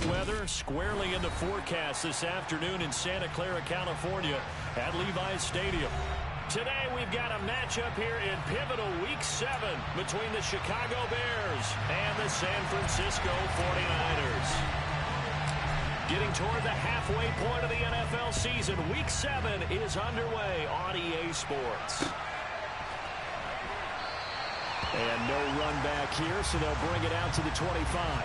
Good weather squarely in the forecast this afternoon in Santa Clara, California at Levi's Stadium. Today we've got a matchup here in pivotal Week 7 between the Chicago Bears and the San Francisco 49ers. Getting toward the halfway point of the NFL season, Week 7 is underway on EA Sports. And no run back here, so they'll bring it out to the 25.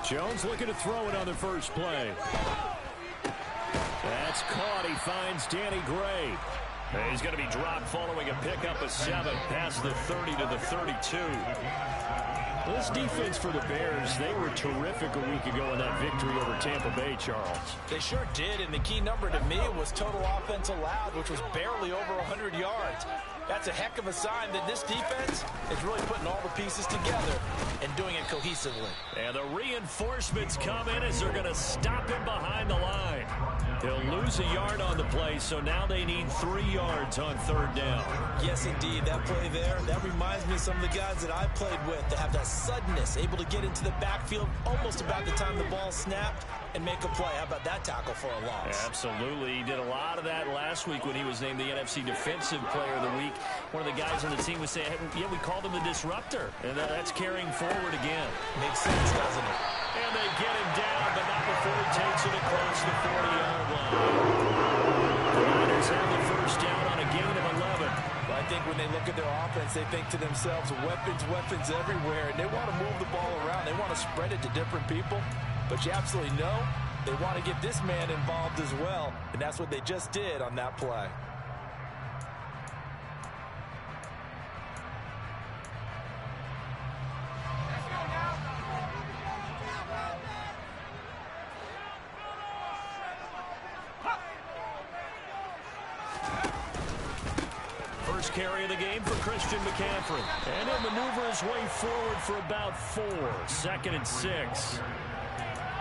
Jones looking to throw it on the first play. That's caught. He finds Danny Gray. And he's going to be dropped following a pickup of 7 past the 30 to the 32. This defense for the Bears, they were terrific a week ago in that victory over Tampa Bay, Charles. They sure did, and the key number to me was total offense allowed, which was barely over 100 yards. That's a heck of a sign that this defense is really putting all the pieces together and doing it cohesively. And the reinforcements come in as they're going to stop him behind the line. He'll lose a yard on the play, so now they need 3 yards on 3rd down. Yes, indeed. That play there, that reminds me of some of the guys that I played with that have that suddenness, able to get into the backfield almost about the time the ball snapped and make a play. How about that tackle for a loss? Absolutely. He did a lot of that last week when he was named the NFC Defensive Player of the Week. One of the guys on the team was saying, hey, yeah, we called him the disruptor. And that's carrying forward again. Makes sense, doesn't it? And they get him down, but not before he takes it across the 40-yard line. The Niners have the first down on a gain of 11. I think when they look at their offense, they think to themselves, weapons, weapons everywhere. And they want to move the ball around. They want to spread it to different people. But you absolutely know they want to get this man involved as well. And that's what they just did on that play. First carry of the game for Christian McCaffrey. And he'll maneuver his way forward for about 4. 2nd and 6.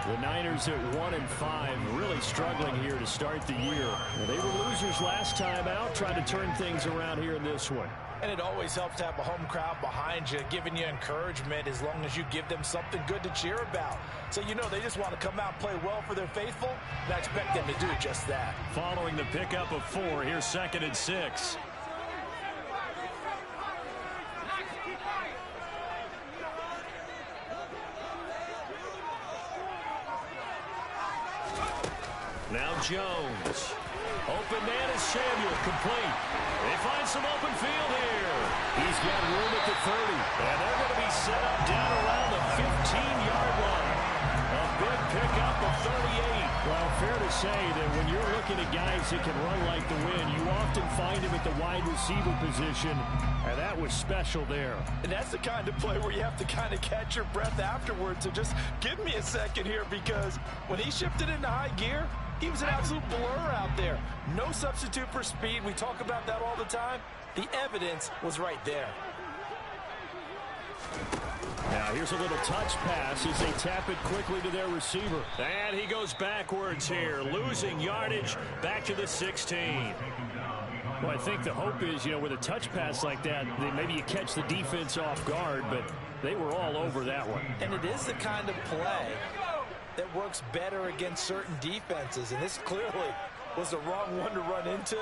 The Niners at 1-5, really struggling here to start the year. They were losers last time out, trying to turn things around here in this one. And it always helps to have a home crowd behind you, giving you encouragement as long as you give them something good to cheer about. So you know they just want to come out and play well for their faithful, and I expect them to do just that. Following the pickup of 4, here's 2nd and 6. Now Jones. Open man is Samuel, complete. They find some open field here. He's got room at the 30. And they're going to be set up down around the 15-yard line. A big pickup of 38. Well, fair to say that when you're looking at guys that can run like the wind, you often find him at the wide receiver position. And that was special there. And that's the kind of play where you have to kind of catch your breath afterwards. So just give me a second here, because when he shifted into high gear, he was an absolute blur out there. No substitute for speed. We talk about that all the time. The evidence was right there. Now here's a little touch pass as they tap it quickly to their receiver. And he goes backwards here, losing yardage back to the 16. Well, I think the hope is, with a touch pass like that, maybe you catch the defense off guard, but they were all over that one. And it is the kind of play that works better against certain defenses, and this clearly was the wrong one to run into.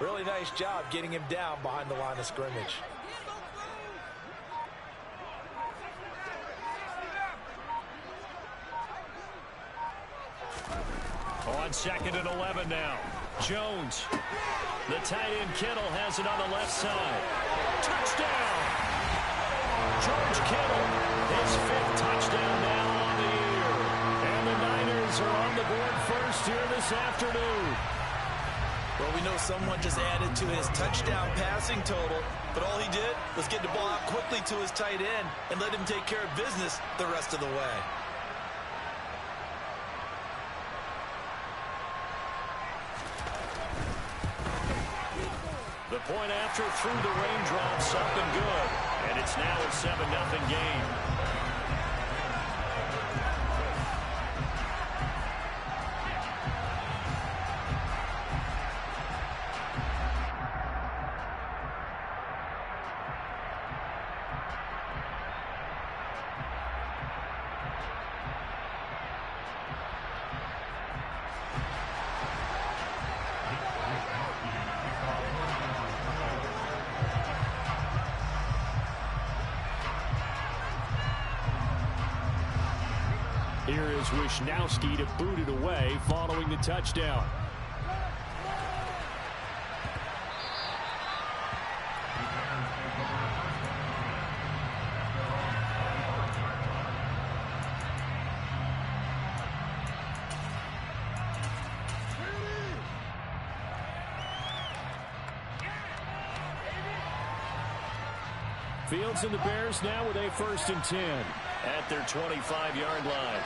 Really nice job getting him down behind the line of scrimmage. On 2nd and 11 now. Jones. The tight end Kittle has it on the left side. Touchdown! George Kittle, his 5th touchdown now on the year. And the Niners are on the board first here this afternoon. Well, we know someone just added to his touchdown passing total, but all he did was get the ball out quickly to his tight end and let him take care of business the rest of the way. The point after through the raindrops, up and good. And it's now a 7-0 game. Here is Wisnowski to boot it away following the touchdown. Fields and the Bears now with a 1st and 10 at their 25-yard line.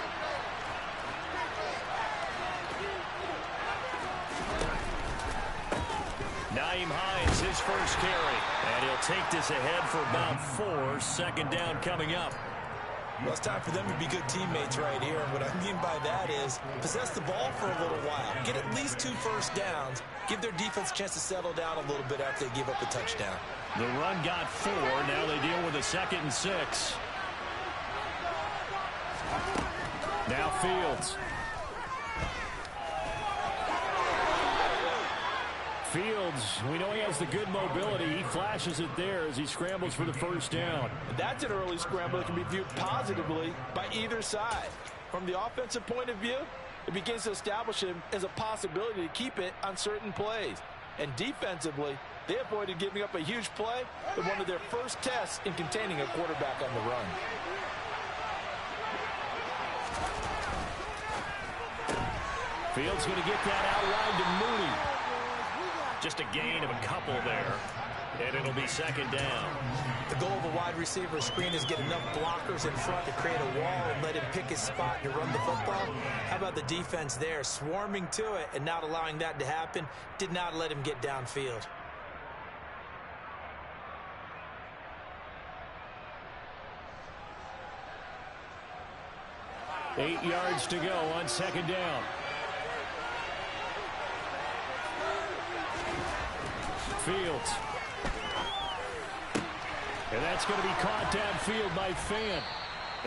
Nyheim Hines, his first carry, and he'll take this ahead for about 4. 2nd down coming up. Well, it's time for them to be good teammates right here. And what I mean by that is possess the ball for a little while. Get at least 2 first downs. Give their defense a chance to settle down a little bit after they give up a touchdown. The run got 4. Now they deal with a 2nd and 6. Now Fields. Fields, we know he has the good mobility. He flashes it there as he scrambles for the 1st down. That's an early scramble that can be viewed positively by either side. From the offensive point of view, it begins to establish him as a possibility to keep it on certain plays. And defensively, they avoided giving up a huge play with one of their first tests in containing a quarterback on the run. Fields going to get that out wide to Mooney. Just a gain of a couple there, and it'll be 2nd down. The goal of a wide receiver screen is get enough blockers in front to create a wall and let him pick his spot to run the football. How about the defense there, swarming to it and not allowing that to happen? Did not let him get downfield. Eight yards to go on 2nd down. Fields. And that's going to be caught downfield by Fant.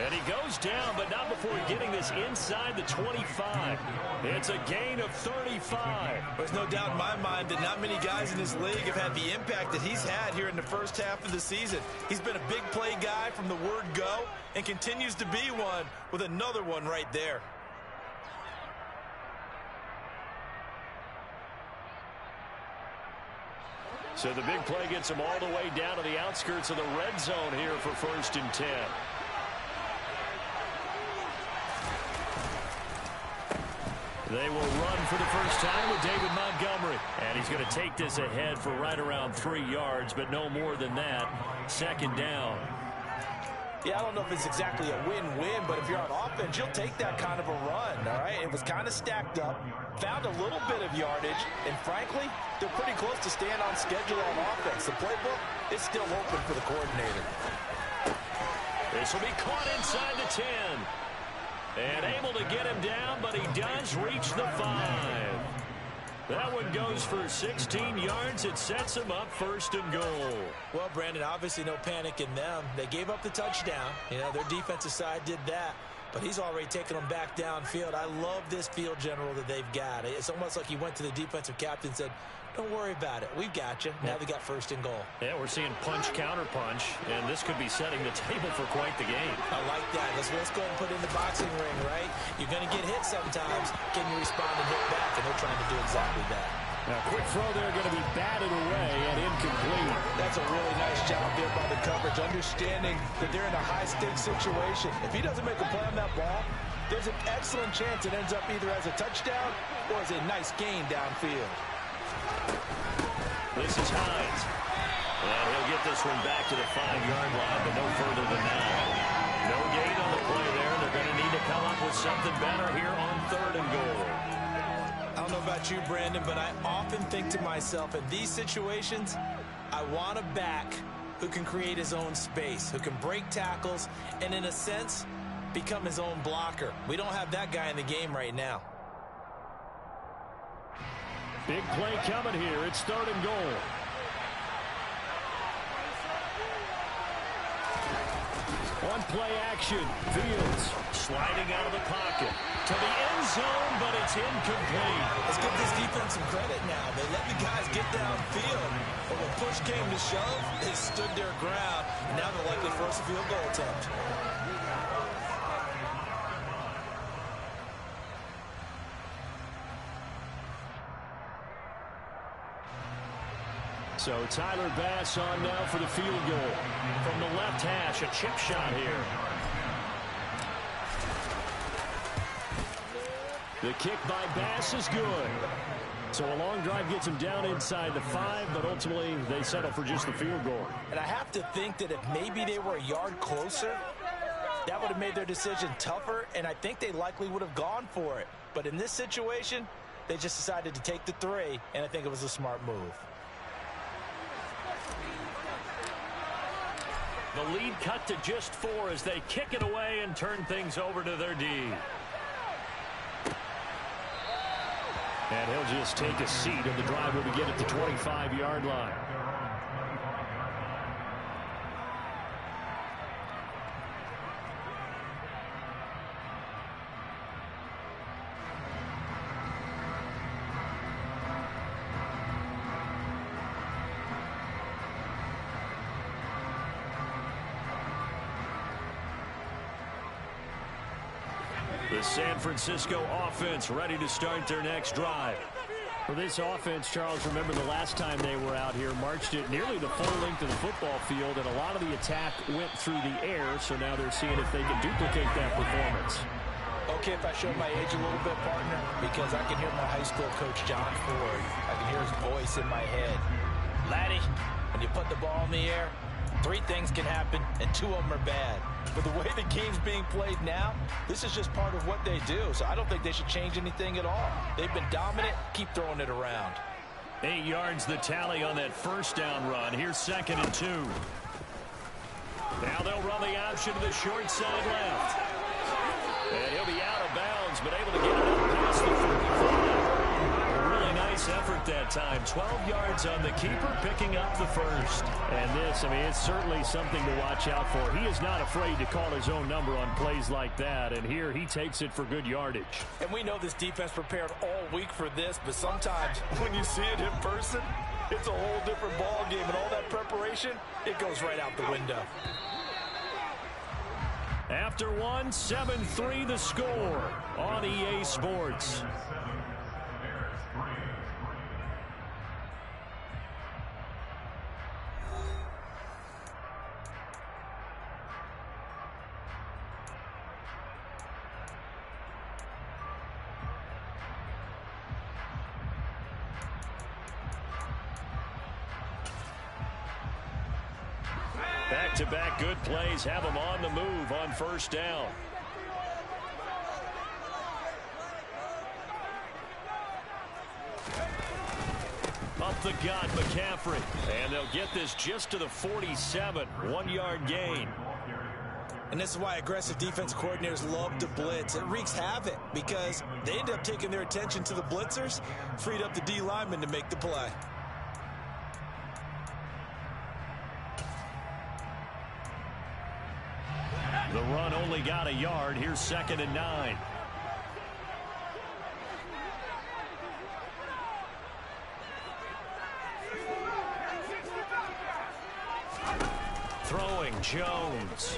And he goes down, but not before getting this inside the 25. It's a gain of 35. There's no doubt in my mind that not many guys in this league have had the impact that he's had here in the first half of the season. He's been a big play guy from the word go and continues to be one with another one right there. So the big play gets him all the way down to the outskirts of the red zone here for 1st and 10. They will run for the first time with David Montgomery. And he's going to take this ahead for right around 3 yards, but no more than that. 2nd down. Yeah, I don't know if it's exactly a win-win, but if you're on offense, you'll take that kind of a run, all right? It was kind of stacked up, found a little bit of yardage, and frankly, they're pretty close to staying on schedule on offense. The playbook is still open for the coordinator. This will be caught inside the 10. And able to get him down, but he does reach the 5. That one goes for 16 yards. It sets him up 1st and goal. Well, Brandon, obviously no panic in them. They gave up the touchdown. You know, their defensive side did that. But he's already taken them back downfield. I love this field general that they've got. It's almost like he went to the defensive captain and said, don't worry about it. We've got you. Now they got 1st and goal. Yeah, we're seeing punch, counter punch, and this could be setting the table for quite the game. I like that. Let's go and put in the boxing ring, right? You're going to get hit sometimes. Can you respond and hit back? And they're trying to do exactly that. Now, quick throw there going to be batted away and incomplete. That's a really nice job there by the coverage, understanding that they're in a high-stakes situation. If he doesn't make a play on that ball, there's an excellent chance it ends up either as a touchdown or as a nice gain downfield. This is Hines. And he'll get this one back to the 5-yard line, but no further than that. No gain on the play there. They're going to need to come up with something better here on 3rd and goal. I'll don't know about you, Brandon, but I often think to myself, in these situations, I want a back who can create his own space, who can break tackles, and in a sense, become his own blocker. We don't have that guy in the game right now. Big play coming here. It's 3rd and goal. On play action, Fields sliding out of the pocket to the end zone, but it's incomplete. Let's give this defense some credit now. They let the guys get downfield, but when push came to shove, they stood their ground, and now they're likely for us a field goal attempt. So Tyler Bass on now for the field goal. From the left hash, a chip shot here. The kick by Bass is good. So a long drive gets him down inside the 5, but ultimately they settle for just the field goal. And I have to think that if maybe they were a yard closer, that would have made their decision tougher, and I think they likely would have gone for it. But in this situation, they just decided to take the 3, and I think it was a smart move. The lead cut to just 4 as they kick it away and turn things over to their D. And he'll just take a seat, and the drive will begin at the 25-yard line. The San Francisco offense ready to start their next drive. For this offense, Charles, remember the last time they were out here, marched it nearly the full length of the football field, and a lot of the attack went through the air, so now they're seeing if they can duplicate that performance. Okay, if I show my age a little bit, partner, because I can hear my high school coach, John Ford. I can hear his voice in my head. Laddie, when you put the ball in the air, 3 things can happen, and 2 of them are bad. But the way the game's being played now, this is just part of what they do. So I don't think they should change anything at all. They've been dominant. Keep throwing it around. 8 yards the tally on that first down run. Here's 2nd and 2. Now they'll run the option to the short side left. And he'll be out of bounds, but able to get it up past the 45. A really nice effort that time. 12 yards on the keeper, picking up the first. And this, I mean, it's certainly something to watch out for. He is not afraid to call his own number on plays like that. And here he takes it for good yardage. And we know this defense prepared all week for this, but sometimes when you see it in person, it's a whole different ball game. And all that preparation, it goes right out the window. After 1, 7-3 the score on EA Sports. Back-to-back good plays have them on the move on first down. Up the gut, McCaffrey. And they'll get this just to the 47. 1-yard gain. And this is why aggressive defense coordinators love to blitz. It wreaks havoc because they end up taking their attention to the blitzers, freed up the D lineman to make the play. The run only got a yard. Here's 2nd and 9. Throwing Jones.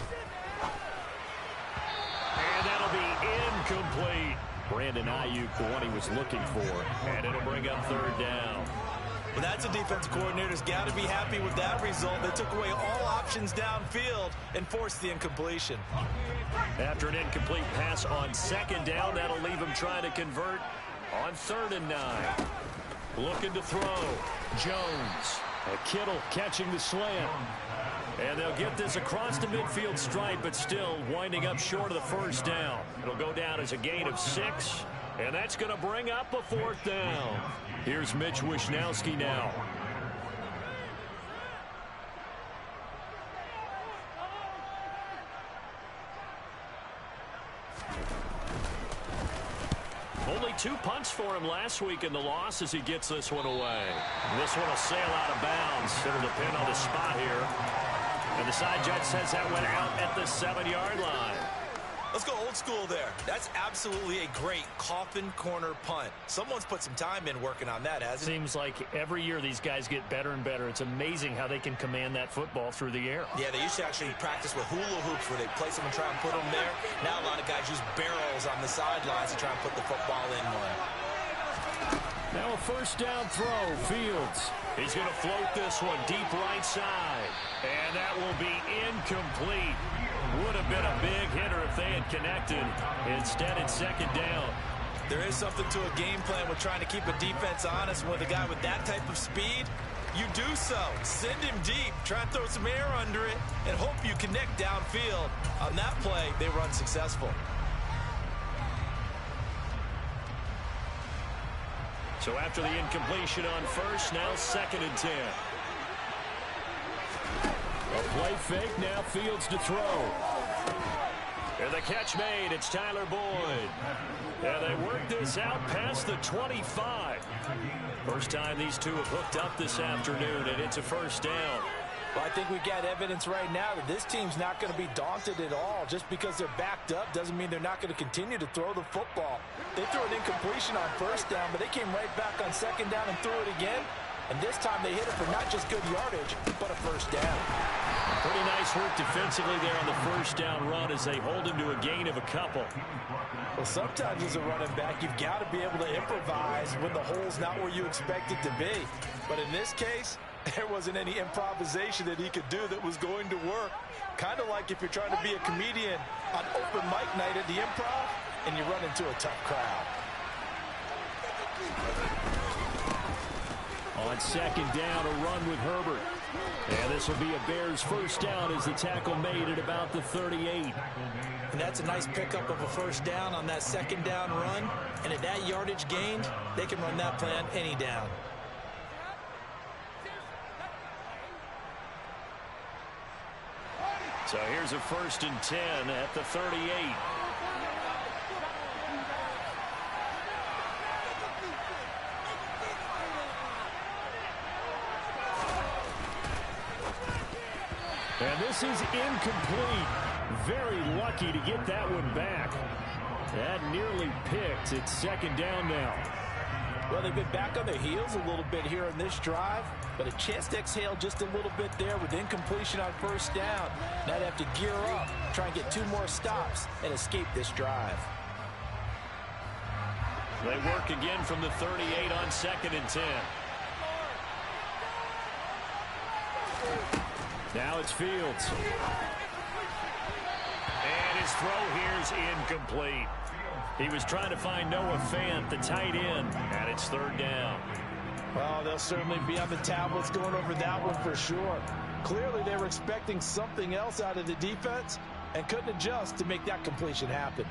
And that'll be incomplete. Brandon Ayuk, the one he was looking for. And it'll bring up 3rd down. Well, that's a defense coordinator's got to be happy with that result. They took away all options downfield and forced the incompletion. After an incomplete pass on 2nd down, that'll leave him trying to convert on 3rd and 9. Looking to throw. Jones. Kittle catching the slant. And they'll get this across the midfield stripe, but still winding up short of the first down. It'll go down as a gain of 6, And that's going to bring up a 4th down. Here's Mitch Wishnowski now. Only 2 punts for him last week in the loss as he gets this one away. This one will sail out of bounds. It'll depend on the spot here. And the side judge says that went out at the 7-yard line. Let's go old school there. That's absolutely a great coffin corner punt. Someone's put some time in working on that, hasn't it? Seems like every year these guys get better and better. It's amazing how they can command that football through the air. Yeah, they used to actually practice with hula hoops where they place them and try and put them there. Now a lot of guys use barrels on the sidelines to try and put the football in one. Now a 1st down throw, Fields. He's going to float this one deep right side. And that will be incomplete. Would have been a big hitter if they had connected. Instead, it's 2nd down. There is something to a game plan with trying to keep a defense honest. With a guy with that type of speed, you do so. Send him deep, try and throw some air under it, and hope you connect downfield. On that play, they run successful. So after the incompletion on 1st, now 2nd and 10. A play fake, now Fields to throw. And the catch made, it's Tyler Boyd. And they work this out past the 25. First time these two have hooked up this afternoon, and it's a 1st down. Well, I think we got evidence right now that this team's not going to be daunted at all. Just because they're backed up doesn't mean they're not going to continue to throw the football. They threw an incompletion on 1st down, but they came right back on 2nd down and threw it again. And this time they hit it for not just good yardage, but a 1st down. Pretty nice work defensively there on the 1st down run as they hold him to a gain of a couple. Well, sometimes as a running back, you've got to be able to improvise when the hole's not where you expect it to be. But in this case, there wasn't any improvisation that he could do that was going to work. Kind of like if you're trying to be a comedian on open mic night at the Improv and you run into a tough crowd. On 2nd down, a run with Herbert. And this will be a Bears 1st down as the tackle made at about the 38. And that's a nice pickup of a 1st down on that 2nd down run. And at that yardage gained, they can run that plan any down. So here's a 1st and 10 at the 38. And this is incomplete. Very lucky to get that one back. That nearly picked. It's 2nd down now. Well, they've been back on their heels a little bit here in this drive, but a chance to exhale just a little bit there with incompletion on 1st down. Now they have to gear up, try and get 2 more stops, and escape this drive. They work again from the 38 on 2nd and 10. Now it's Fields. And his throw here's incomplete. He was trying to find Noah Fant, the tight end, and it's 3rd down. Well, they'll certainly be on the tablets going over that one for sure. Clearly, they were expecting something else out of the defense and couldn't adjust to make that completion happen.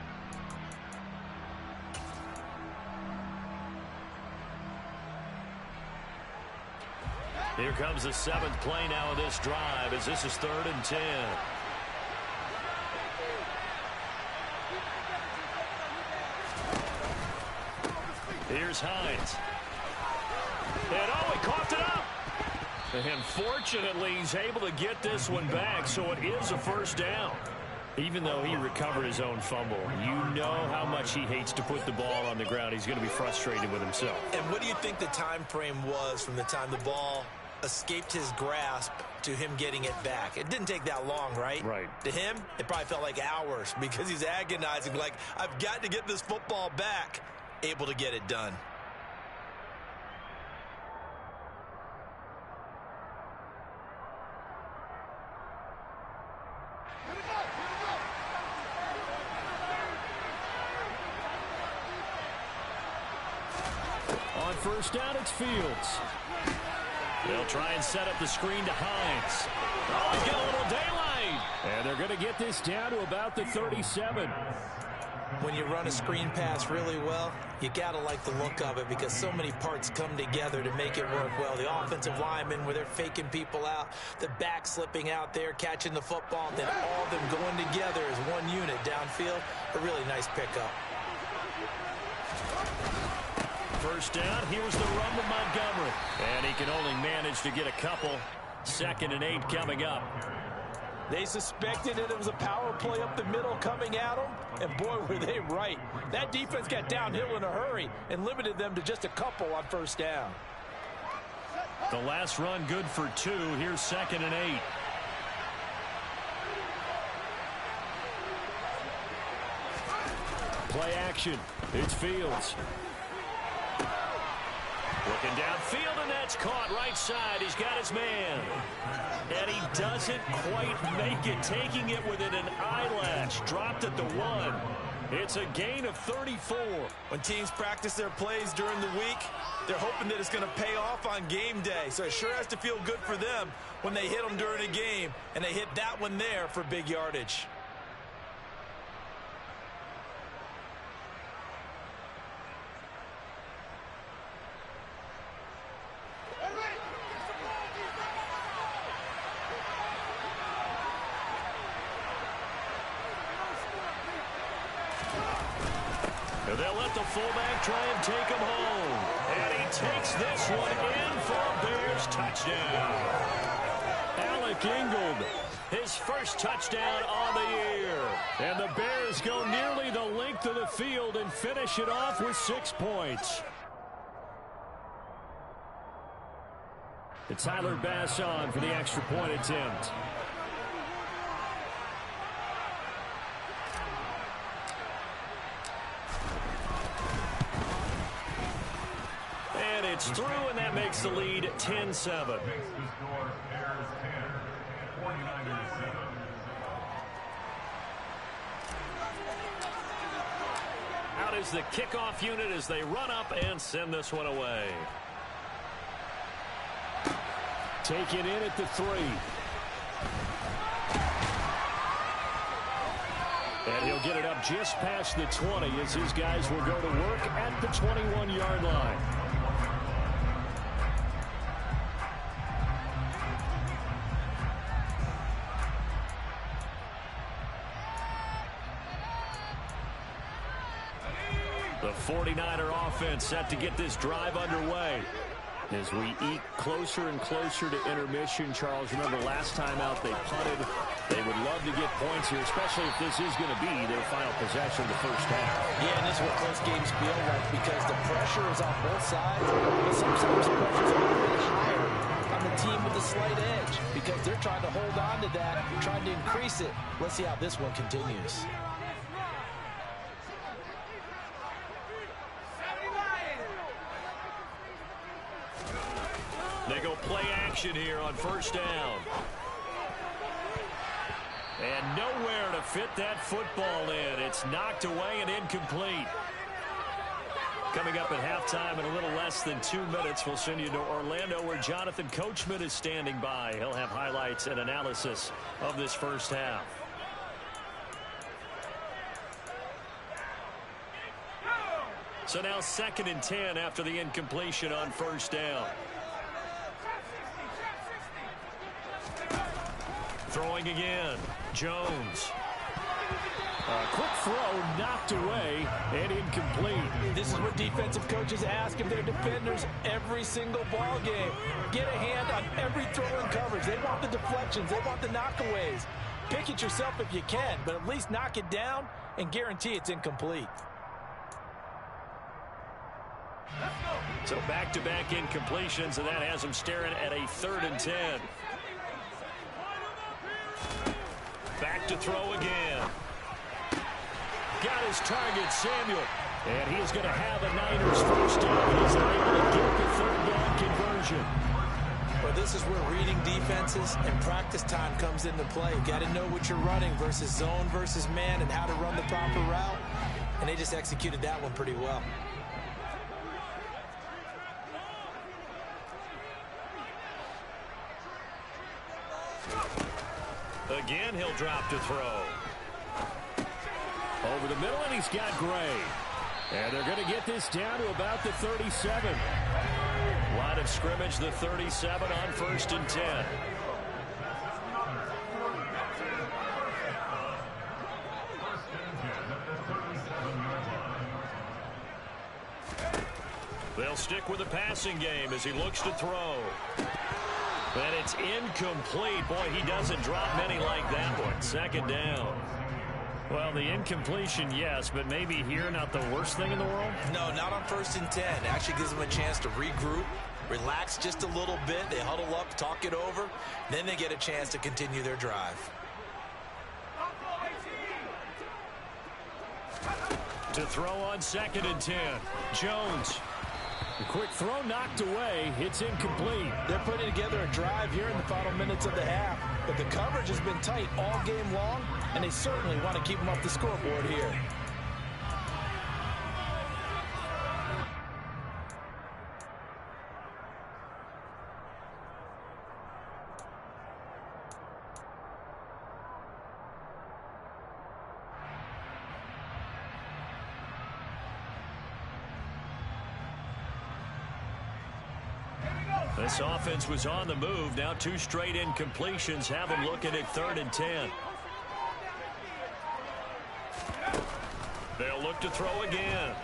Here comes the 7th play now of this drive as this is 3rd and 10. Here's Hines. And oh, he coughed it up. And fortunately, he's able to get this one back, so it is a 1st down. Even though he recovered his own fumble, you know how much he hates to put the ball on the ground. He's going to be frustrated with himself. And what do you think the time frame was from the time the ball escaped his grasp to him getting it back? It didn't take that long, right? Right. To him, it probably felt like hours because he's agonizing, like, I've got to get this football back. Able to get it done. On 1st down, it's Fields. They'll try and set up the screen to Hines. Oh, he's got a little daylight. And they're going to get this down to about the 37. When you run a screen pass really well, you got to like the look of it because so many parts come together to make it work well. The offensive linemen, where they're faking people out, the back slipping out there, catching the football, then all of them going together as one unit downfield. A really nice pickup. First down, here's the run with Montgomery. And he can only manage to get a couple. 2nd and 8 coming up. They suspected it was a power play up the middle coming at them, and boy, were they right. That defense got downhill in a hurry and limited them to just a couple on first down. The last run good for 2. Here's 2nd and 8. Play action. It's Fields. Looking downfield, and that's caught right side. He's got his man. And he doesn't quite make it, taking it within an eyelash. Dropped at the 1. It's a gain of 34. When teams practice their plays during the week, they're hoping that it's going to pay off on game day. So it sure has to feel good for them when they hit them during a game, and they hit that one there for big yardage. They'll let the fullback try and take him home. And he takes this one in for a Bears touchdown. Alec Ingold, his first touchdown on the year. And the Bears go nearly the length of the field and finish it off with 6 points. It's Tyler Bass on for the extra point attempt. It's through, and that makes the lead 10-7. Out is the kickoff unit as they run up and send this one away. Taken in at the 3. And he'll get it up just past the 20 as his guys will go to work at the 21-yard line. The 49er offense set to get this drive underway. As we eke closer and closer to intermission, Charles, remember last time out they punted. They would love to get points here, especially if this is going to be their final possession of the first half. Yeah, and this is what close games feel like because the pressure is on both sides, but sometimes the pressure is a little bit higher on the team with the slight edge because they're trying to hold on to that, trying to increase it. Let's see how this one continues. They go play action here on first down. And nowhere to fit that football in. It's knocked away and incomplete. Coming up at halftime in a little less than 2 minutes, we'll send you to Orlando where Jonathan Coachman is standing by. He'll have highlights and analysis of this first half. So now 2nd and 10 after the incompletion on first down. Throwing again, Jones. A quick throw knocked away and incomplete. This is what defensive coaches ask of their defenders every single ball game. Get a hand on every throw in coverage. They want the deflections. They want the knockaways. Pick it yourself if you can, but at least knock it down and guarantee it's incomplete. So back-to-back incompletions, and that has them staring at a 3rd and 10. Back to throw again. Got his target, Samuel. And he's going to have a Niners first down as they're able to get the 3rd down conversion. Well, this is where reading defenses and practice time comes into play. You got to know what you're running versus zone versus man and how to run the proper route. And they just executed that one pretty well. Again, he'll drop to throw. Over the middle, and he's got Gray. And they're going to get this down to about the 37. Line of scrimmage, the 37 on 1st and 10. They'll stick with the passing game as he looks to throw. And it's incomplete. Boy, he doesn't drop many like that one. 2nd down. Well, the incompletion, yes, but maybe here not the worst thing in the world? No, not on 1st and 10. Actually gives them a chance to regroup, relax just a little bit. They huddle up, talk it over. Then they get a chance to continue their drive. To throw on 2nd and 10. Jones. A quick throw knocked away. It's incomplete. They're putting together a drive here in the final minutes of the half. But the coverage has been tight all game long, and they certainly want to keep them off the scoreboard here. This offense was on the move. Now 2 straight incompletions have them looking at 3rd and 10. They'll look to throw again.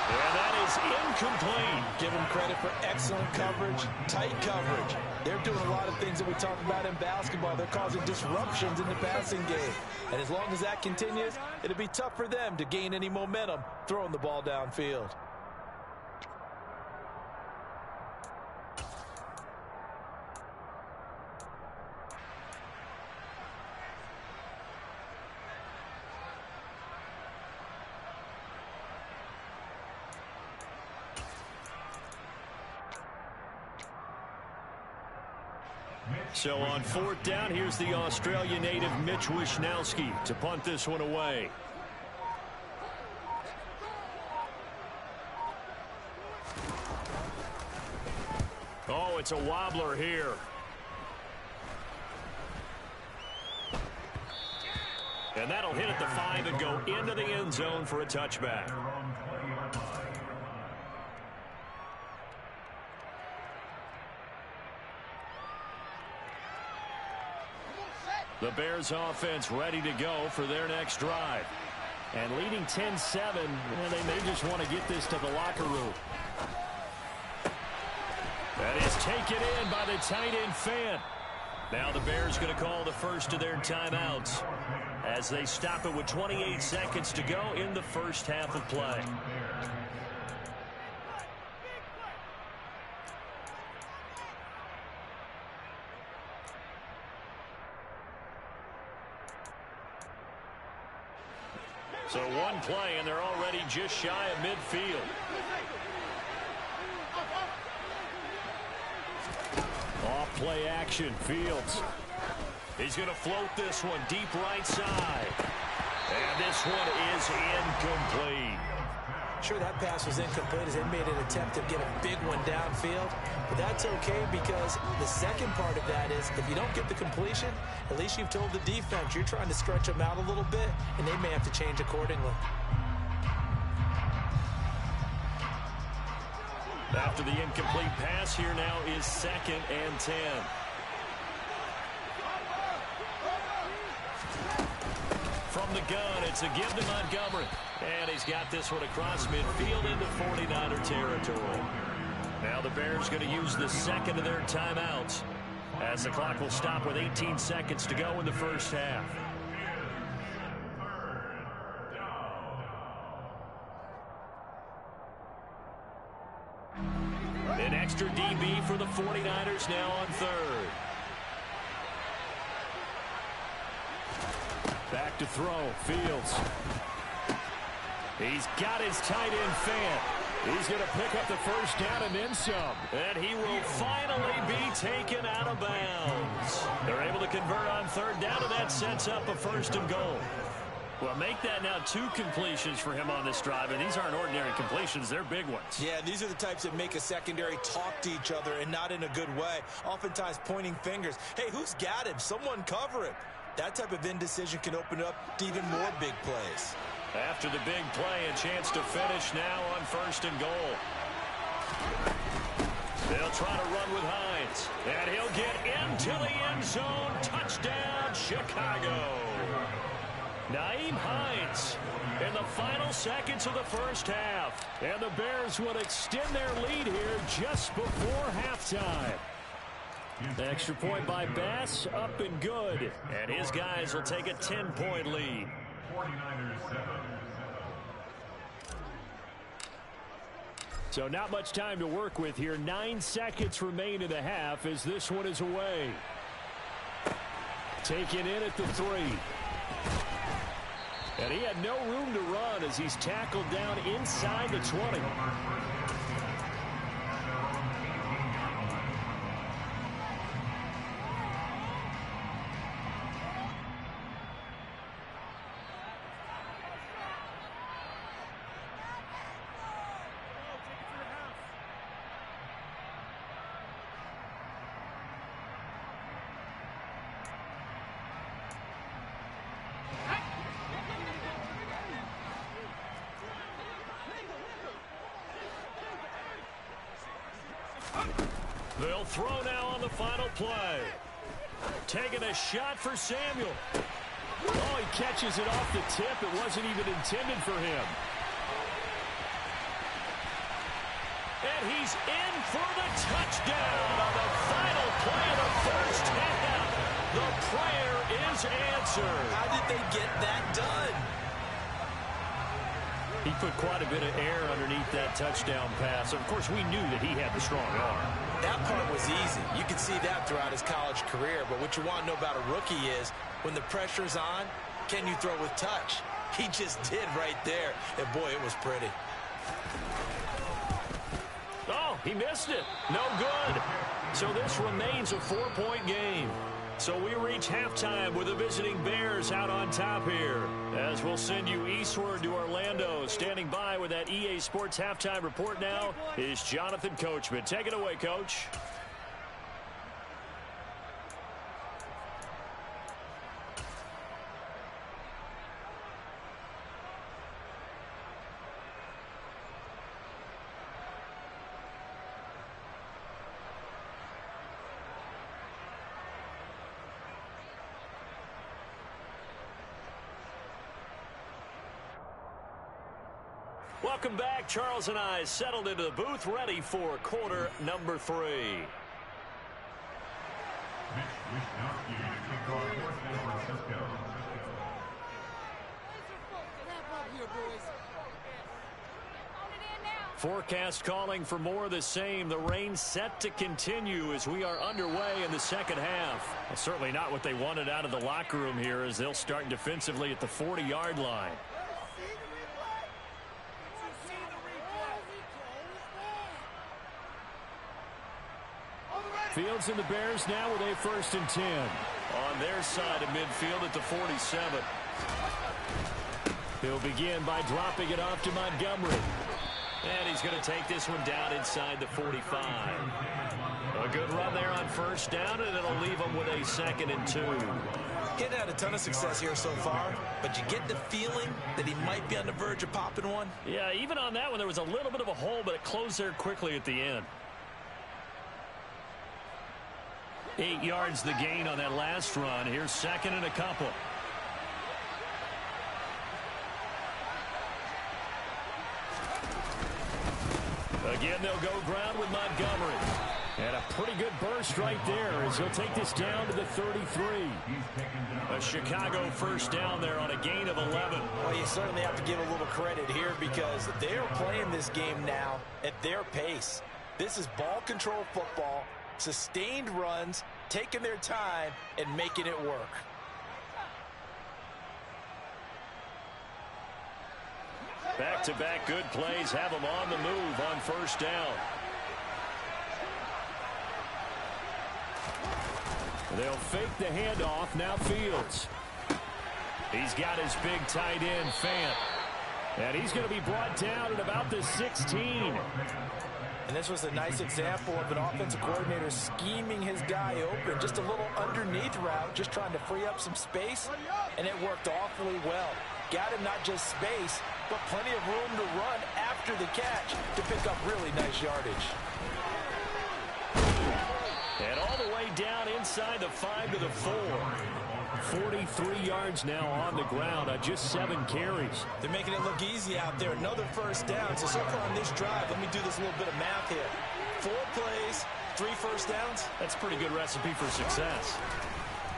And that is incomplete. Give them credit for excellent coverage, tight coverage. They're doing a lot of things that we talk about in basketball. They're causing disruptions in the passing game. And as long as that continues, it'll be tough for them to gain any momentum throwing the ball downfield. So on 4th down, here's the Australia native Mitch Wishnowski to punt this one away. Oh, it's a wobbler here. And that'll hit at the 5 and go into the end zone for a touchback. The Bears offense ready to go for their next drive. And leading 10-7, well, they may just want to get this to the locker room. That is taken in by the tight end Fant. Now the Bears going to call the first of their timeouts as they stop it with 28 seconds to go in the first half of play. So one play, and they're already just shy of midfield. Off play action, Fields. He's going to float this one deep right side. And this one is incomplete. Sure, that pass was incomplete as they made an attempt to get a big one downfield. But that's okay because the second part of that is if you don't get the completion, at least you've told the defense you're trying to stretch them out a little bit, and they may have to change accordingly. After the incomplete pass, here now is 2nd and 10. From the gun, it's a give to Montgomery. And he's got this one across midfield into 49er territory. Now the Bears going to use the second of their timeouts as the clock will stop with 18 seconds to go in the first half. An extra DB for the 49ers now on 3rd. Back to throw, Fields. He's got his tight end Fant. He's going to pick up the first down and then some. And he will finally be taken out of bounds. They're able to convert on 3rd down, and that sets up a 1st and goal. Well, make that now 2 completions for him on this drive, and these aren't ordinary completions. They're big ones. Yeah, these are the types that make a secondary talk to each other and not in a good way. Oftentimes pointing fingers. Hey, who's got him? Someone cover him. That type of indecision can open up to even more big plays. After the big play, a chance to finish now on 1st and goal. They'll try to run with Hines. And he'll get into the end zone. Touchdown, Chicago. Nyheim Hines in the final seconds of the first half. And the Bears would extend their lead here just before halftime. The extra point by Bass, up and good. And his guys will take a 10-point lead. 49ers 7. So not much time to work with here. 9 seconds remain in the half as this one is away. Taken in at the 3. And he had no room to run as he's tackled down inside the 20. They'll throw now on the final play. Taking a shot for Samuel. Oh, he catches it off the tip. It wasn't even intended for him. And he's in for the touchdown on the final play of the first half. The prayer is answered. How did they get that done? He put quite a bit of air underneath that touchdown pass. Of course, we knew that he had the strong arm. That part was easy. You could see that throughout his college career. But what you want to know about a rookie is when the pressure's on, can you throw with touch? He just did right there. And, boy, it was pretty. Oh, he missed it. No good. So this remains a 4-point game. So we reach halftime with the visiting Bears out on top here. As we'll send you eastward to Orlando. Standing by with that EA Sports halftime report now is Jonathan Coachman. Take it away, Coach. Welcome back. Charles and I settled into the booth, ready for quarter number 3. Forecast calling for more of the same. The rain set to continue as we are underway in the second half. Well, certainly not what they wanted out of the locker room here as they'll start defensively at the 40-yard line. Fields and the Bears now with a 1st and 10. On their side of midfield at the 47. He'll begin by dropping it off to Montgomery. And he's going to take this one down inside the 45. A good run there on 1st down, and it'll leave him with a 2nd and 2. Getting had a ton of success here so far, but you get the feeling that he might be on the verge of popping one. Yeah, even on that one, there was a little bit of a hole, but it closed there quickly at the end. 8 yards the gain on that last run. Here's 2nd and a couple. Again, they'll go ground with Montgomery. And a pretty good burst right there as he'll take this down to the 33. A Chicago 1st down there on a gain of 11. Well, you certainly have to give a little credit here because they're playing this game now at their pace. This is ball control football. Sustained runs, taking their time, and making it work. Back-to-back good plays have them on the move on 1st down. They'll fake the handoff. Now Fields. He's got his big tight end, Fant. And he's going to be brought down at about the 16. And this was a nice example of an offensive coordinator scheming his guy open. Just a little underneath route, just trying to free up some space, and it worked awfully well. Got him not just space, but plenty of room to run after the catch to pick up really nice yardage. And all the way down inside the 5 to the 4. 43 yards now on the ground on just 7 carries. They're making it look easy out there. Another first down. So far on this drive, let me do this little bit of math here. 4 plays, 3 first downs. That's a pretty good recipe for success.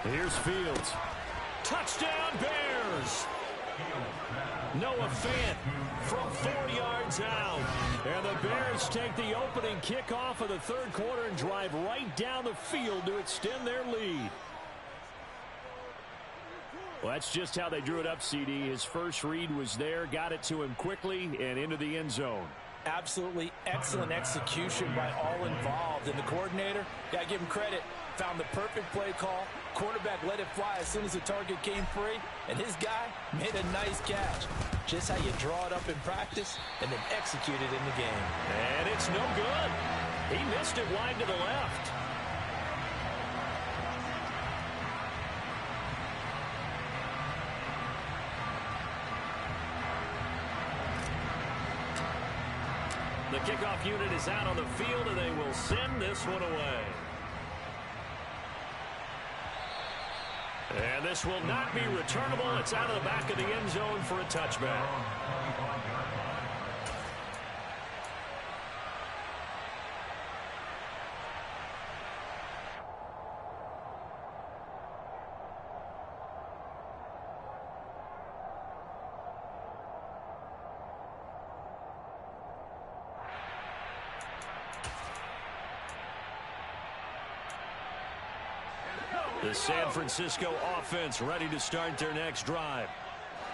Here's Fields. Touchdown, Bears! Noah Fant from 4 yards out. And the Bears take the opening kickoff of the third quarter and drive right down the field to extend their lead. Well, that's just how they drew it up, CD. His first read was there, got it to him quickly, and into the end zone. Absolutely excellent execution by all involved. And the coordinator, got to give him credit, found the perfect play call. Quarterback let it fly as soon as the target came free, and his guy made a nice catch. Just how you draw it up in practice and then execute it in the game. And it's no good. He missed it wide to the left. The kickoff unit is out on the field, and they will send this one away. And this will not be returnable. It's out of the back of the end zone for a touchback. The San Francisco offense ready to start their next drive.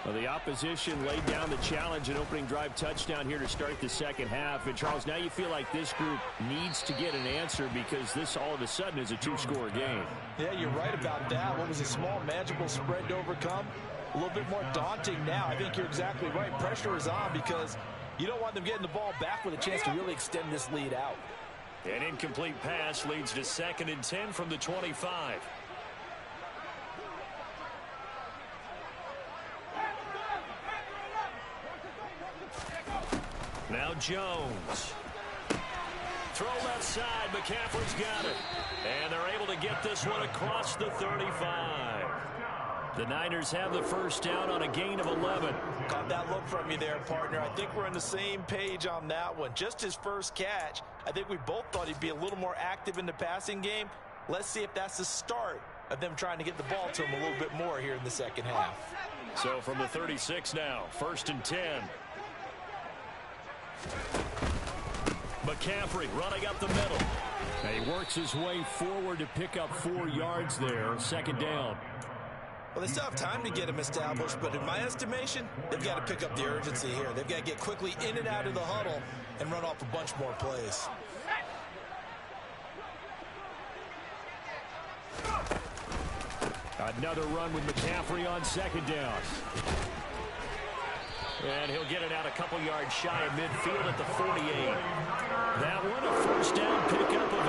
Well, the opposition laid down the challenge, an opening drive touchdown here to start the second half. And, Charles, now you feel like this group needs to get an answer because this all of a sudden is a 2-score game. Yeah, you're right about that. What was a small, manageable spread to overcome? A little bit more daunting now. I think you're exactly right. Pressure is on because you don't want them getting the ball back with a chance to really extend this lead out. An incomplete pass leads to 2nd and 10 from the 25. Now Jones. Throw left side. McCaffrey's got it. And they're able to get this one across the 35. The Niners have the first down on a gain of 11. Caught that look from you there, partner. I think we're on the same page on that one. Just his first catch. I think we both thought he'd be a little more active in the passing game. Let's see if that's the start of them trying to get the ball to him a little bit more here in the second half. So from the 36 now, 1st and 10. McCaffrey running up the middle. And he works his way forward to pick up 4 yards there. 2nd down. Well, they still have time to get him established, but in my estimation, they've got to pick up the urgency here. They've got to get quickly in and out of the huddle and run off a bunch more plays. Another run with McCaffrey on 2nd down. And he'll get it out a couple yards shy of midfield at the 48. That one a first down pickup of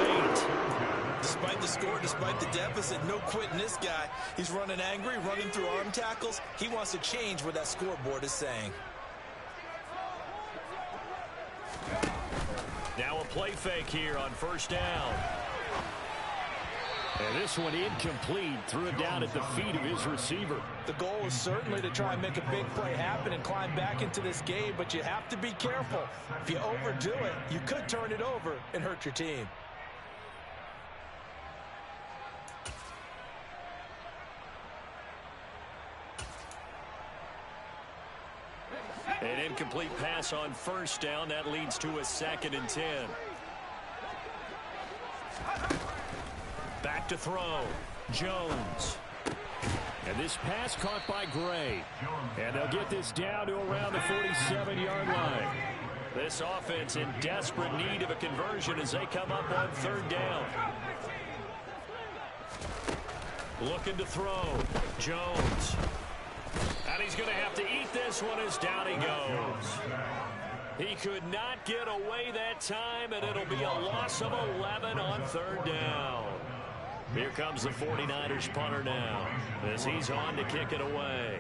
8. Despite the score, despite the deficit, no quitting this guy. He's running angry, running through arm tackles. He wants to change what that scoreboard is saying. Now a play fake here on 1st down. And this one incomplete. Threw it down at the feet of his receiver. The goal is certainly to try and make a big play happen and climb back into this game, but you have to be careful. If you overdo it, you could turn it over and hurt your team. An incomplete pass on 1st down. That leads to a 2nd and 10. Back to throw. Jones. And this pass caught by Gray. And they'll get this down to around the 47-yard line. This offense in desperate need of a conversion as they come up on 3rd down. Looking to throw. Jones. And he's going to have to eat this one as down he goes. He could not get away that time, and it'll be a loss of 11 on third down. Here comes the 49ers punter now as he's on to kick it away.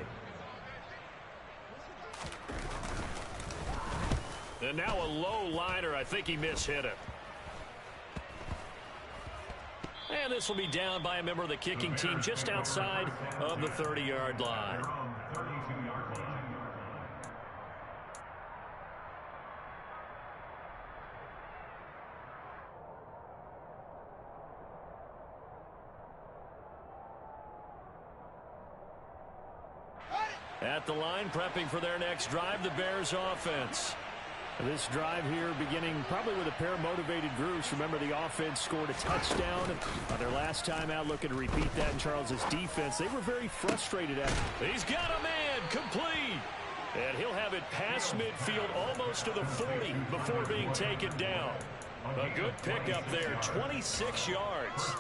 And now a low liner. I think he mishit it. And this will be down by a member of the kicking team just outside of the 30-yard line. At the line, prepping for their next drive, the Bears offense. This drive here beginning probably with a pair of motivated groups. Remember, the offense scored a touchdown on their last time out, looking to repeat that in Charles's defense. They were very frustrated at it. He's got a man, complete. And he'll have it past midfield almost to the 40 before being taken down. A good pickup there, 26 yards.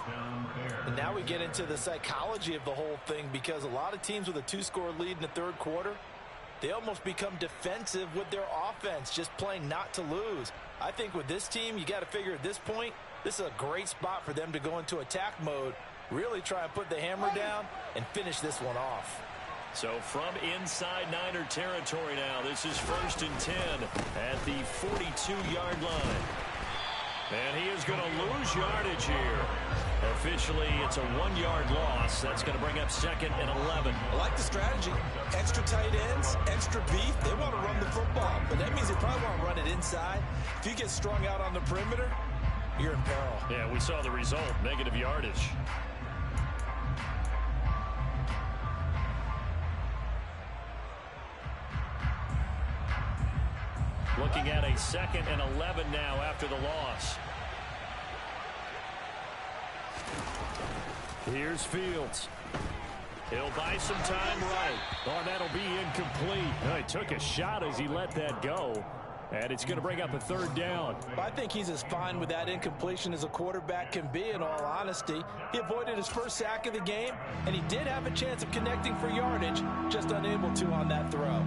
And now we get into the psychology of the whole thing, because a lot of teams with a 2-score lead in the third quarter, they almost become defensive with their offense, just playing not to lose. I think with this team, you got to figure at this point, this is a great spot for them to go into attack mode, really try and put the hammer down and finish this one off. So from inside Niner territory now, this is 1st and 10 at the 42-yard line. And he is going to lose yardage here. Officially, it's a 1-yard loss. That's going to bring up 2nd and 11. I like the strategy. Extra tight ends, extra beef. They want to run the football, but that means they probably want to run it inside. If you get strung out on the perimeter, you're in peril. Yeah, we saw the result, negative yardage. Looking at a 2nd and 11 now after the loss. Here's Fields. He'll buy some time right. Oh, that'll be incomplete. Oh, he took a shot as he let that go. And it's going to bring up a 3rd down. I think he's as fine with that incompletion as a quarterback can be, in all honesty. He avoided his first sack of the game, and he did have a chance of connecting for yardage, just unable to on that throw.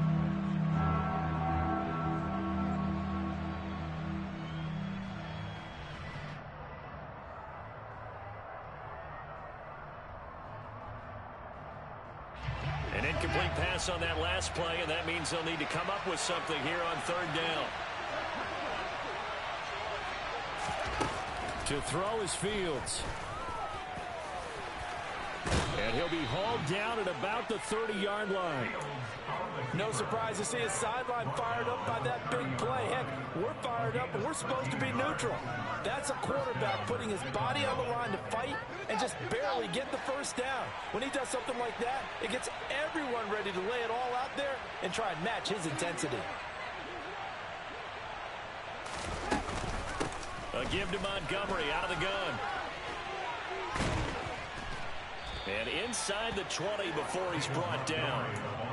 An incomplete pass on that last play, and that means they'll need to come up with something here on 3rd down. To throw is Fields. And he'll be hauled down at about the 30-yard line. No surprise to see his sideline fired up by that big play. Heck, we're fired up, and we're supposed to be neutral. That's a quarterback putting his body on the line to fight and just barely get the first down. When he does something like that, it gets everyone ready to lay it all out there and try and match his intensity. A give to Montgomery out of the gun. And inside the 20 before he's brought down.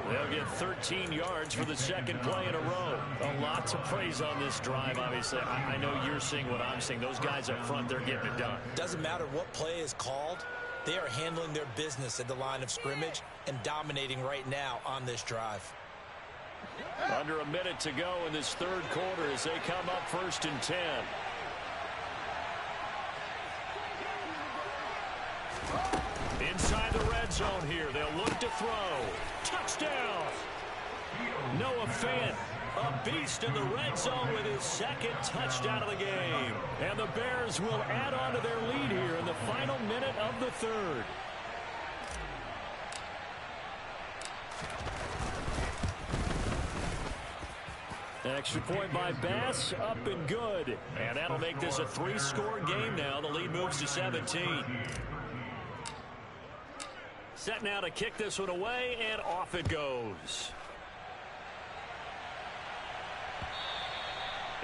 They'll get 13 yards for the 2nd play in a row. A lot to praise on this drive, obviously. I know you're seeing what I'm seeing. Those guys up front, they're getting it done. Doesn't matter what play is called. They are handling their business at the line of scrimmage and dominating right now on this drive. Under a minute to go in this 3rd quarter as they come up 1st and 10. Inside the red zone here. They'll look to throw. Touchdown! Noah Fant, a beast in the red zone with his 2nd touchdown of the game. And the Bears will add on to their lead here in the final minute of the 3rd. Extra point by Bass, up and good. And that'll make this a 3-score game now. The lead moves to 17. Set now to kick this one away, and off it goes.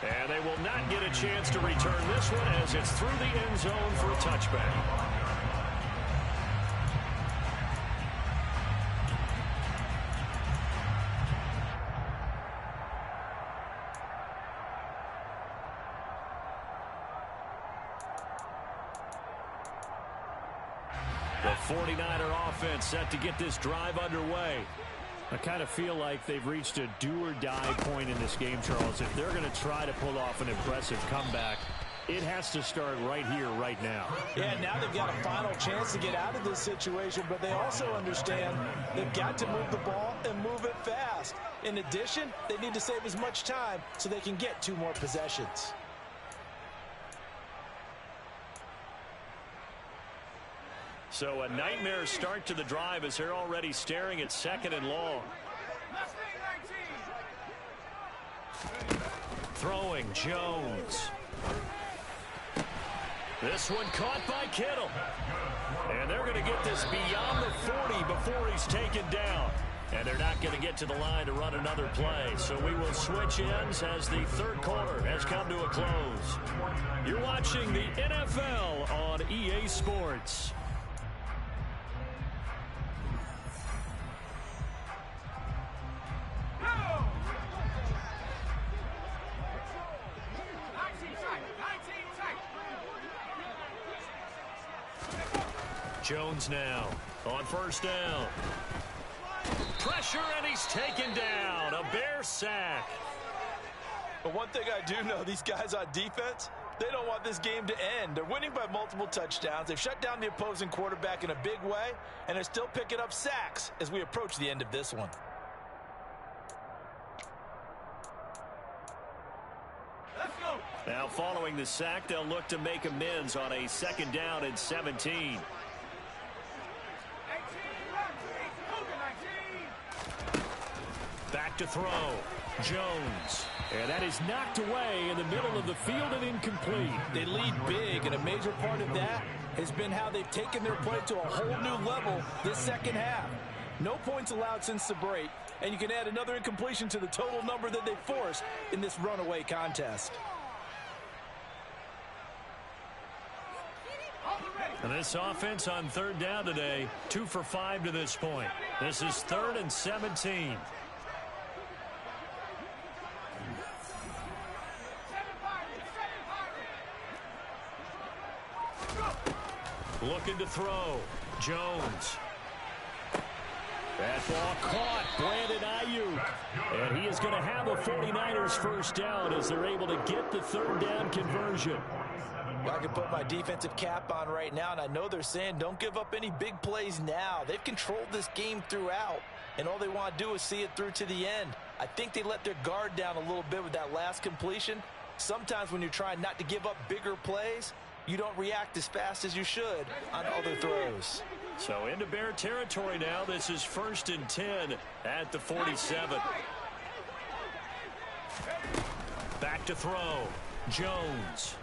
And they will not get a chance to return this one as it's through the end zone for a touchback. The 49er offense set to get this drive underway. I kind of feel like they've reached a do-or-die point in this game, Charles. If they're going to try to pull off an impressive comeback, it has to start right here, right now. Yeah, now they've got a final chance to get out of this situation, but they also understand they've got to move the ball and move it fast. In addition, they need to save as much time so they can get 2 more possessions. So a nightmare start to the drive as they're already staring at 2nd and long. Throwing Jones. This one caught by Kittle. And they're going to get this beyond the 40 before he's taken down. And they're not going to get to the line to run another play. So we will switch ends as the 3rd quarter has come to a close. You're watching the NFL on EA Sports. Jones now on 1st down. Pressure, and he's taken down. A Bear sack. But one thing I do know, these guys on defense, they don't want this game to end. They're winning by multiple touchdowns. They've shut down the opposing quarterback in a big way, and they're still picking up sacks as we approach the end of this one. Now following the sack, they'll look to make amends on a 2nd down and 17. Back to throw. Jones. And that is knocked away in the middle of the field and incomplete. They lead big, and a major part of that has been how they've taken their play to a whole new level this 2nd half. No points allowed since the break, and you can add another incompletion to the total number that they forced in this runaway contest. And this offense on 3rd down today, 2 for 5 to this point. This is 3rd and 17. Looking to throw. Jones. That ball caught. Brandon Ayuk. And he is going to have a 49ers 1st down as they're able to get the 3rd down conversion. I can put my defensive cap on right now, and I know they're saying don't give up any big plays now. They've controlled this game throughout, and all they want to do is see it through to the end. I think they let their guard down a little bit with that last completion. Sometimes when you're trying not to give up bigger plays, you don't react as fast as you should on other throws. So into Bear territory now. This is 1st and 10 at the 47. Back to throw. Jones.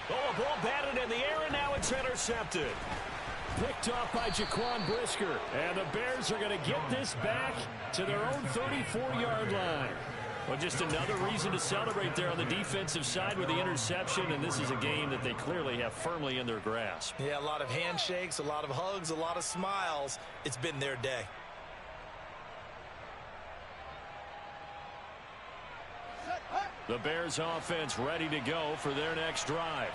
Oh, a ball batted in the air, and now it's intercepted. Picked off by Jaquan Brisker. And the Bears are going to get this back to their own 34-yard line. Well, just another reason to celebrate there on the defensive side with the interception, and this is a game that they clearly have firmly in their grasp. Yeah, a lot of handshakes, a lot of hugs, a lot of smiles. It's been their day. The Bears offense ready to go for their next drive.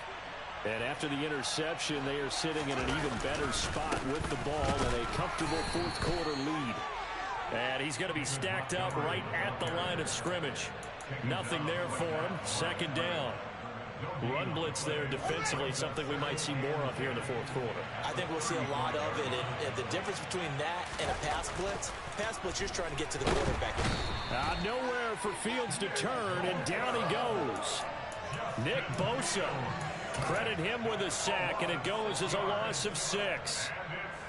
And after the interception, they are sitting in an even better spot with the ball and a comfortable 4th quarter lead. And he's going to be stacked up right at the line of scrimmage. Nothing there for him. 2nd down. Run blitz there defensively, something we might see more of here in the 4th quarter. I think we'll see a lot of it. And the difference between that and a pass blitz, you're just trying to get to the quarterback. Nowhere for Fields to turn, and down he goes. Nick Bosa. Credit him with a sack, and it goes as a loss of 6.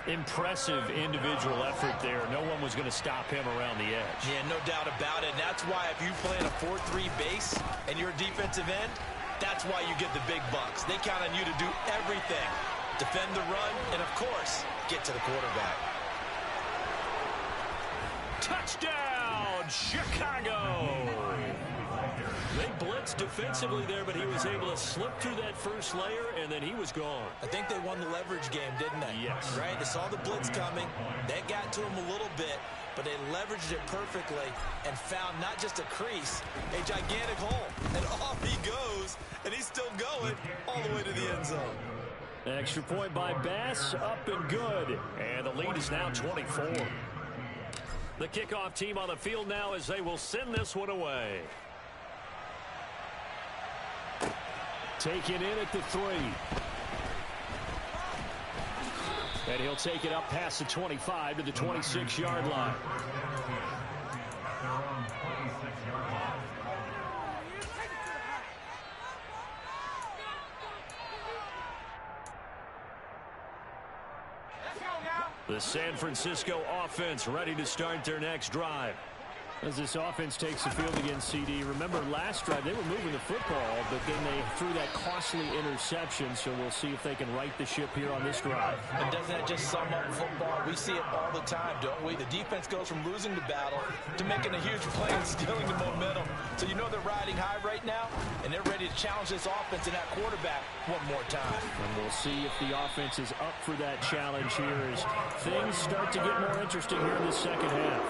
Impressive individual effort there. No one was going to stop him around the edge. Yeah, no doubt about it. And that's why if you play in a 4-3 base and you're a defensive end, that's why you get the big bucks. They count on you to do everything. Defend the run and, of course, get to the quarterback. Touchdown, Chicago! They blitzed defensively there, but he was able to slip through that first layer, and then he was gone. I think they won the leverage game, didn't they? Yes. Right? They saw the blitz coming. That got to him a little bit, but they leveraged it perfectly and found not just a crease, a gigantic hole. And off he goes, and he's still going all the way to the end zone. Extra point by Bass, up and good. And the lead is now 24. The kickoff team on the field now as they will send this one away. Taken in at the 3. And he'll take it up past the 25 to the 26-yard line. The San Francisco offense ready to start their next drive. As this offense takes the field against CD, remember last drive they were moving the football, but then they threw that costly interception, so we'll see if they can right the ship here on this drive. And doesn't that just sum up football? We see it all the time, don't we? The defense goes from losing the battle to making a huge play and stealing the momentum. So you know they're riding high right now, and they're ready to challenge this offense and that quarterback one more time. And we'll see if the offense is up for that challenge here as things start to get more interesting here in the second half.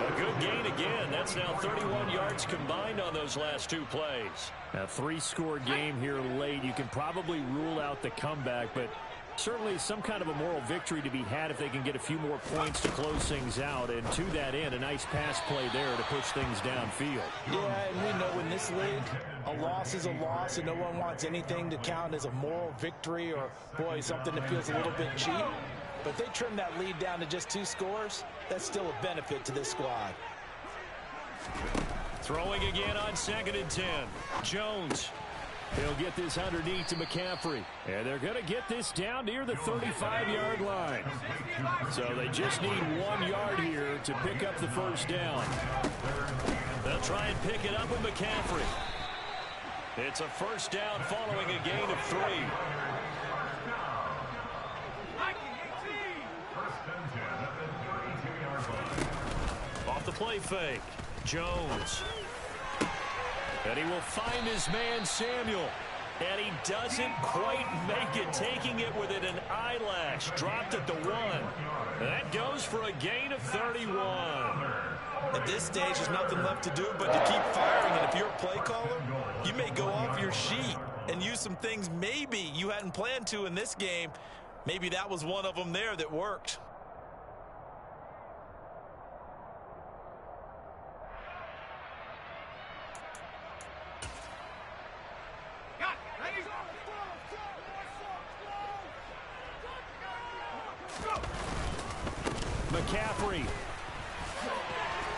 A good gain again. That's now 31 yards combined on those last 2 plays. A 3-score game here late. You can probably rule out the comeback, but certainly some kind of a moral victory to be had if they can get a few more points to close things out. And to that end, a nice pass play there to push things downfield. Yeah, and we know in this league, a loss is a loss, and no one wants anything to count as a moral victory or, boy, something that feels a little bit cheap. But they trim that lead down to just 2 scores. That's still a benefit to this squad. Throwing again on 2nd and 10. Jones. He'll get this underneath to McCaffrey. And they're going to get this down near the 35-yard line. So they just need 1 yard here to pick up the first down. They'll try and pick it up with McCaffrey. It's a first down following a gain of 3. Off the play fake. Jones. And he will find his man Samuel. And he doesn't quite make it, taking it within an eyelash. Dropped at the 1. That goes for a gain of 31. At this stage, there's nothing left to do but to keep firing. And if you're a play caller, you may go off your sheet and use some things maybe you hadn't planned to in this game. Maybe that was one of them there that worked. McCaffrey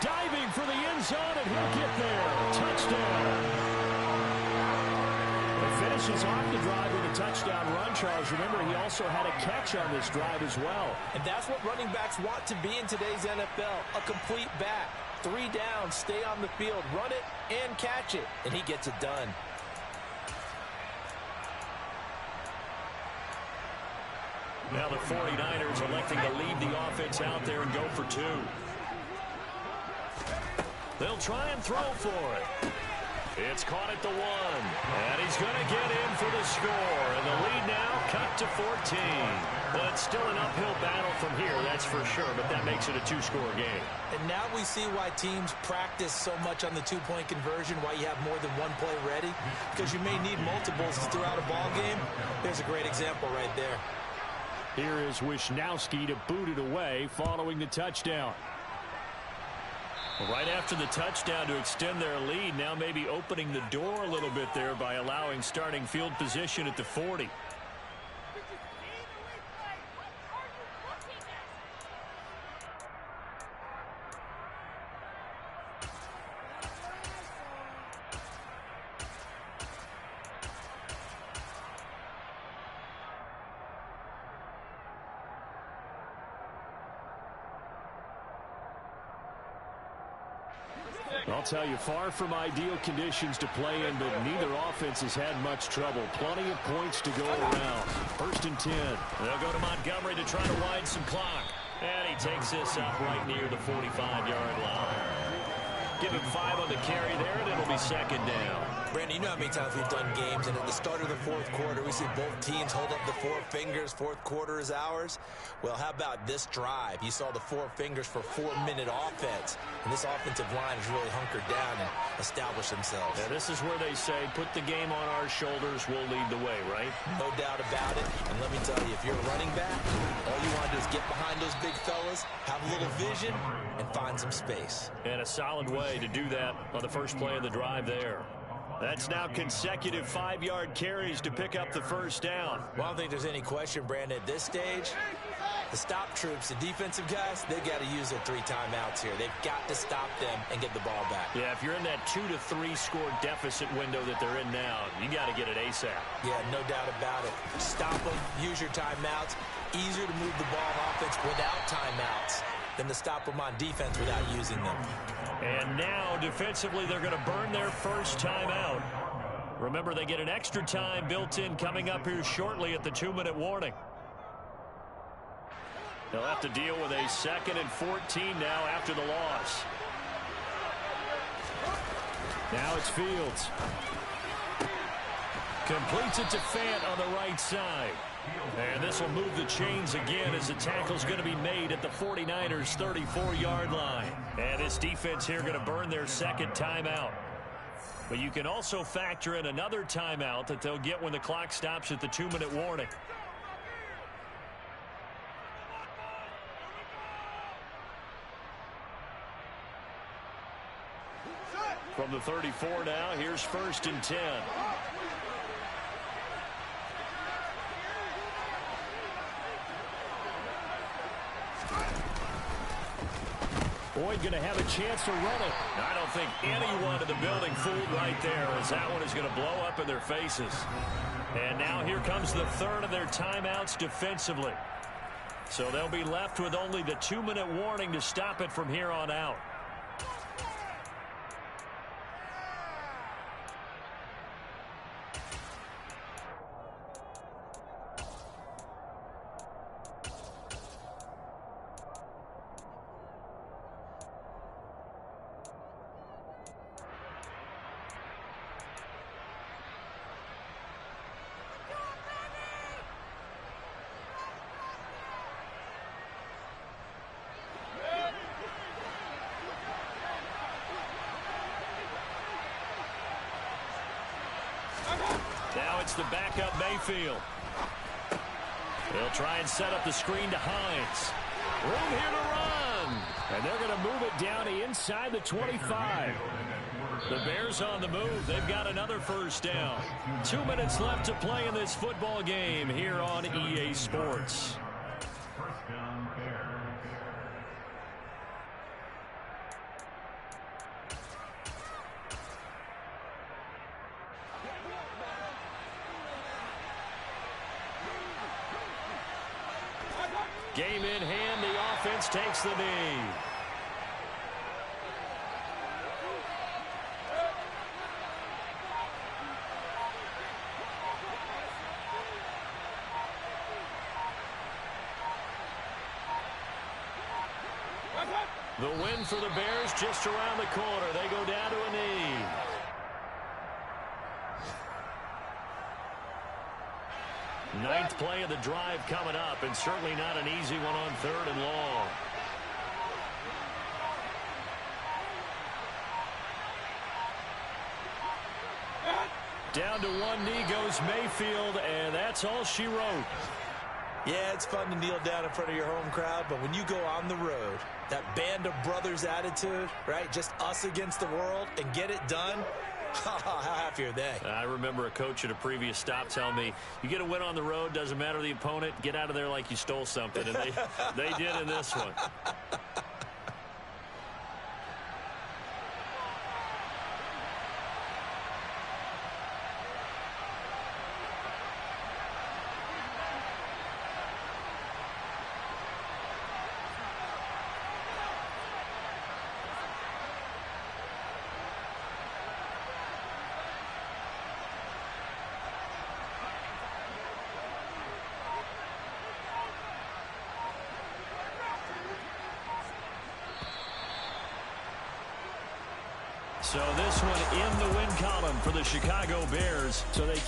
diving for the end zone, and he'll get there. Touchdown. It finishes off the drive with a touchdown run, Charles. Remember, he also had a catch on this drive as well. And that's what running backs want to be in today's NFL, a complete back. 3 downs, stay on the field, run it, and catch it. And he gets it done. Now the 49ers electing to leave the offense out there and go for 2. They'll try and throw for it. It's caught at the 1. And he's going to get in for the score. And the lead now cut to 14. But it's still an uphill battle from here, that's for sure. But that makes it a 2-score game. And now we see why teams practice so much on the 2-point conversion, why you have more than 1 play ready. Because you may need multiples throughout a ball game. There's a great example right there. Here is Wisnowski to boot it away following the touchdown. Right after the touchdown to extend their lead, now maybe opening the door a little bit there by allowing starting field position at the 40. I'll tell you, far from ideal conditions to play in, but neither offense has had much trouble. Plenty of points to go around. 1st and 10. They'll go to Montgomery to try to wind some clock. And he takes this up right near the 45-yard line. give him 5 on the carry there, and it'll be second down. Brandon, you know how many times we've done games, and at the start of the fourth quarter, we see both teams hold up the 4 fingers. Fourth quarter is ours. Well, how about this drive? You saw the 4 fingers for 4-minute offense, and this offensive line has really hunkered down and established themselves. Yeah, this is where they say, put the game on our shoulders, we'll lead the way, right? No doubt about it. And let me tell you, if you're a running back, all you want to do is get behind those big fellas, have a little vision, and find some space. And a solid way to do that on the first play of the drive there. That's now consecutive 5-yard carries to pick up the first down. Well, I don't think there's any question, Brandon, at this stage, the stop troops, the defensive guys, they've got to use their 3 timeouts here. They've got to stop them and get the ball back. Yeah, if you're in that 2 to 3 score deficit window that they're in now, you got to get it ASAP. Yeah, no doubt about it. Stop them, use your timeouts. Easier to move the ball on offense without timeouts than to stop them on defense without using them. And now, defensively, they're going to burn their first timeout. Remember, they get an extra time built in coming up here shortly at the 2-minute warning. They'll have to deal with a 2nd and 14 now after the loss. Now it's Fields. Completes it to Fant on the right side. And this will move the chains again as the tackle's going to be made at the 49ers' 34-yard line. And this defense here going to burn their 2nd timeout. But you can also factor in another timeout that they'll get when the clock stops at the 2-minute warning. From the 34 now, here's 1st and 10. Boyd going to have a chance to run it. I don't think anyone in the building fooled right there, as that one is going to blow up in their faces. And now here comes the 3rd of their timeouts defensively. So they'll be left with only the 2-minute warning to stop it from here on out. Now it's the backup Mayfield. They'll try and set up the screen to Hines. Room here to run. And they're going to move it down to inside the 25. The Bears on the move. They've got another first down. 2 minutes left to play in this football game here on EA Sports. Game in hand, the offense takes the knee. The win for the Bears just around the corner. They go down to a knee. Ninth play of the drive coming up, and certainly not an easy one on 3rd and long. Down to one knee goes Mayfield, and that's all she wrote. Yeah, it's fun to kneel down in front of your home crowd, but when you go on the road, that band of brothers attitude, right? Just us against the world and get it done. How happy are they? I remember a coach at a previous stop telling me, you get a win on the road, doesn't matter the opponent, get out of there like you stole something. And they did in this one. So this one in the win column for the Chicago Bears. So they